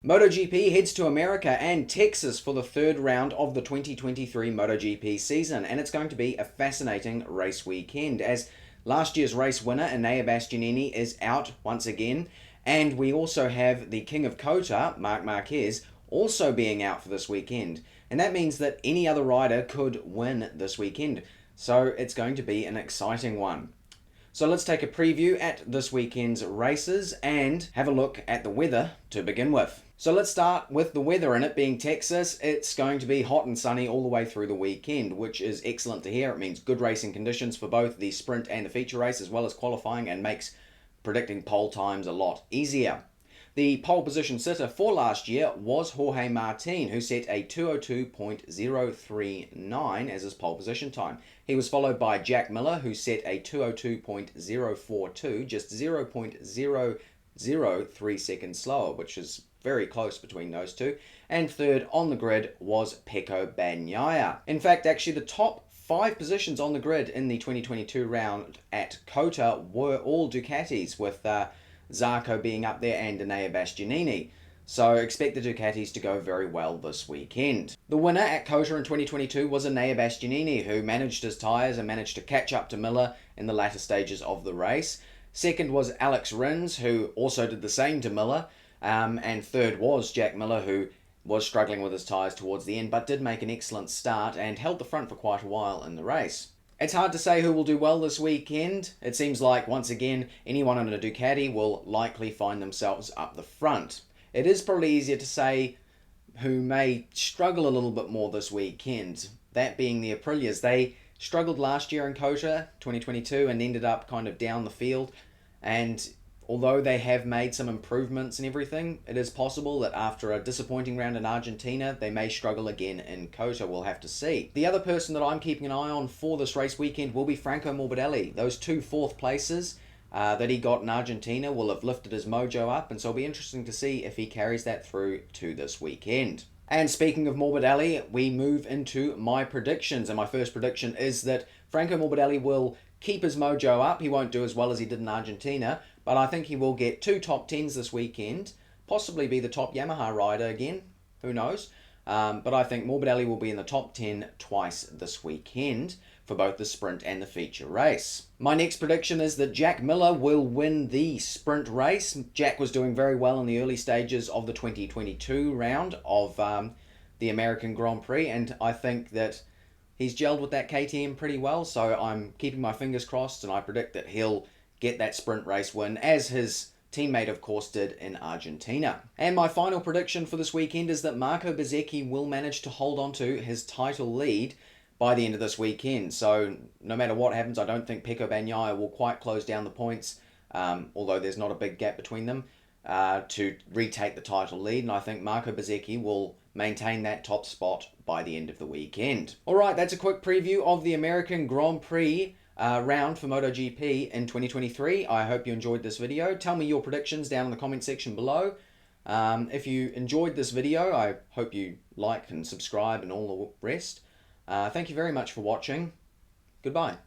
MotoGP heads to America and Texas for the third round of the 2023 MotoGP season, and it's going to be a fascinating race weekend as last year's race winner Enea Bastianini is out once again, and we also have the King of COTA, Marc Marquez, also being out for this weekend, and that means that any other rider could win this weekend, so it's going to be an exciting one. So let's take a preview at this weekend's races and have a look at the weather to begin with. So let's start with the weather, and it being Texas. It's going to be hot and sunny all the way through the weekend, which is excellent to hear. It means good racing conditions for both the sprint and the feature race as well as qualifying, and makes predicting pole times a lot easier. The pole position sitter for last year was Jorge Martin, who set a 2:02.039 as his pole position time. He was followed by Jack Miller, who set a 2:02.042, just 0.003 seconds slower, which is very close between those two. And third on the grid was Pecco Bagnaia. In fact, actually the top 5 positions on the grid in the 2022 round at COTA were all Ducatis, with Zarco being up there and Enea Bastianini. So expect the Ducatis to go very well this weekend. The winner at COTA in 2022 was Enea Bastianini, who managed his tyres and managed to catch up to Miller in the latter stages of the race. Second was Alex Rins, who also did the same to Miller. And third was Jack Miller, who was struggling with his tyres towards the end, but did make an excellent start and held the front for quite a while in the race. It's hard to say who will do well this weekend. It seems like, once again, anyone on a Ducati will likely find themselves up the front. It is probably easier to say who may struggle a little bit more this weekend, that being the Aprilias. They struggled last year in COTA 2022 and ended up kind of down the field, and although they have made some improvements and everything, it is possible that after a disappointing round in Argentina, they may struggle again in COTA. We'll have to see. The other person that I'm keeping an eye on for this race weekend will be Franco Morbidelli. Those 2 fourth places that he got in Argentina will have lifted his mojo up, and so it'll be interesting to see if he carries that through to this weekend. And speaking of Morbidelli, we move into my predictions, and my first prediction is that Franco Morbidelli will keep his mojo up. He won't do as well as he did in Argentina, but I think he will get 2 top 10s this weekend, possibly be the top Yamaha rider again, who knows. But I think Morbidelli will be in the top 10 twice this weekend for both the sprint and the feature race. My next prediction is that Jack Miller will win the sprint race. Jack was doing very well in the early stages of the 2022 round of the American Grand Prix, and I think that he's gelled with that KTM pretty well, so I'm keeping my fingers crossed, and I predict that he'll get that sprint race win, as his teammate, of course, did in Argentina. And my final prediction for this weekend is that Marco Bezzecchi will manage to hold on to his title lead by the end of this weekend. So no matter what happens, I don't think Pecco Bagnaia will quite close down the points, although there's not a big gap between them, to retake the title lead. And I think Marco Bezzecchi will maintain that top spot by the end of the weekend. Alright, that's a quick preview of the American Grand Prix round for MotoGP in 2023. I hope you enjoyed this video. Tell me your predictions down in the comment section below. If you enjoyed this video, I hope you like and subscribe and all the rest. Thank you very much for watching. Goodbye.